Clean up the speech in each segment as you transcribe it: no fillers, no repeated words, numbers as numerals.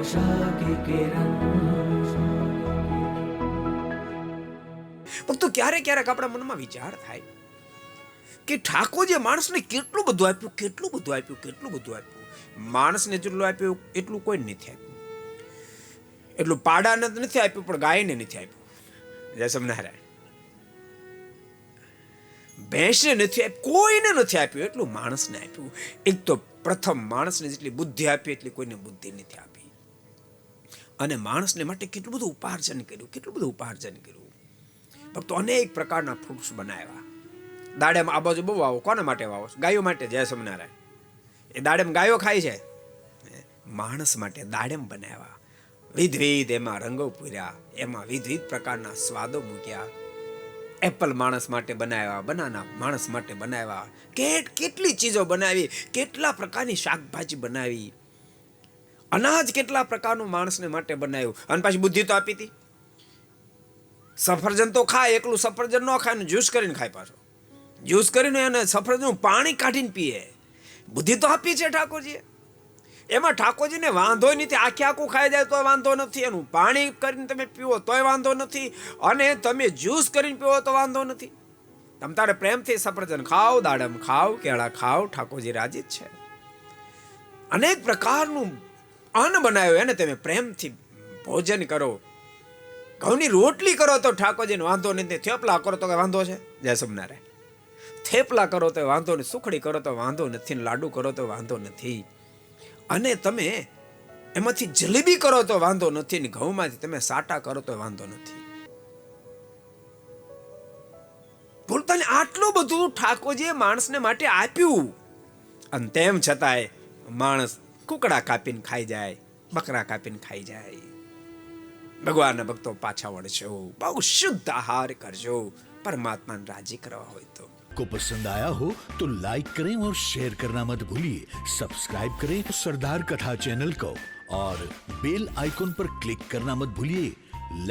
आशा की किरण। ભક્તો ક્યારેક ક્યારેક આપણા મનમાં વિચાર થાય કે ઠાકોરજીએ માણસને કેટલું બધું આપ્યું, કેટલું બધું આપ્યું, કેટલું બધું આપ્યું. માણસને જેટલું આપ્યું એટલું કોઈ નથી આપ્યું. એટલું પાડાને નથી આપ્યું, પણ ગાયને નથી આપ્યું. જય સ્વામિનારાયણ. ભેંસને નથી આપ્યું, કોઈને નથી આપ્યું એટલું માણસને આપ્યું. એક તો પ્રથમ માણસને જેટલી બુદ્ધિ આપી એટલી કોઈને બુદ્ધિ નથી આપી. અને માણસને માટે કેટલું બધું ઉપાર્જન કર્યું, કેટલું બધું ઉપાર્જન કર્યું. ભક્તો અનેક પ્રકારના ફ્રૂટ્સ બનાવ્યા. દાડેમ આ બાજુ બહુ વાવો. કોના માટે વાવો? ગાયો માટે. જય સ્વામિનારાયણ. એ દાડેમ ગાયો ખાય છે. માણસ માટે દાડેમ બનાવ્યા. વિધવિધ એમાં રંગો પૂર્યા, એમાં વિધવિધ પ્રકારના સ્વાદો મૂક્યા. એપલ માણસ માટે બનાવ્યા, બનાના માણસ માટે બનાવ્યા. કેટલી ચીજો બનાવી, કેટલા પ્રકારની શાકભાજી બનાવી, અનાજ કેટલા પ્રકારનું માણસને માટે બનાવ્યું. અને પાછી બુદ્ધિ તો આપી હતી. સફરજન તો ખાય, એકલું સફરજન ન ખાય ને જ્યુસ કરીને ખાય. પાછો જ્યુસ કરીને અને સફરજનનું પાણી કાઢીને પીએ. બુદ્ધિ તો આપી છે ઠાકોરજીએ. એમાં ઠાકોરજીને વાંધો નથી. આખે આખું ખાઈ જાય તો વાંધો નથી, એનું પાણી કરીને તમે પીવો તોય વાંધો નથી, અને તમે જ્યુસ કરીને પીવો તો વાંધો નથી. તમ તારે પ્રેમથી સફરજન ખાઓ, દાડમ ખાઓ, કેળા ખાઓ, ઠાકોરજી રાજી જ છે. અનેક પ્રકારનું અન્ન બનાવ્યું, એને તમે પ્રેમથી ભોજન કરો. ઘઉંની રોટલી કરો તો ઠાકોરજીને વાંધો નથી. થેપલા કરો તો કઈ વાંધો છે? જય સ્વામિનારાયણ. થેપલા કરો તો વાંધો નથી, સુખડી કરો તો વાંધો નથી, લાડુ કરો તો વાંધો નથી, અને તમે એમાંથી જલેબી કરો તો વાંધો નથી, ને ઘઉંમાંથી તમે સાટા કરો તો વાંધો નથી. બોલતા ને આટલું બધું ઠાકોરજીએ માણસને માટે આપ્યું, અને તેમ છતાંય માણસ કુકડા કાપીને ખાઈ જાય, બકરા કાપીને ખાઈ જાય. ભગવાનના ભક્તો પાછા વળશો, બહુ શુદ્ધ આહાર કરજો, પરમાત્માને રાજી કરવા હોય તો. को पसंद आया हो तो लाइक करें और शेयर करना मत भूलिए. सब्सक्राइब करें सरदार कथा चैनल को और बेल आइकॉन पर क्लिक करना मत भूलिए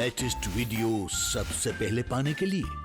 लेटेस्ट वीडियो सबसे पहले पाने के लिए.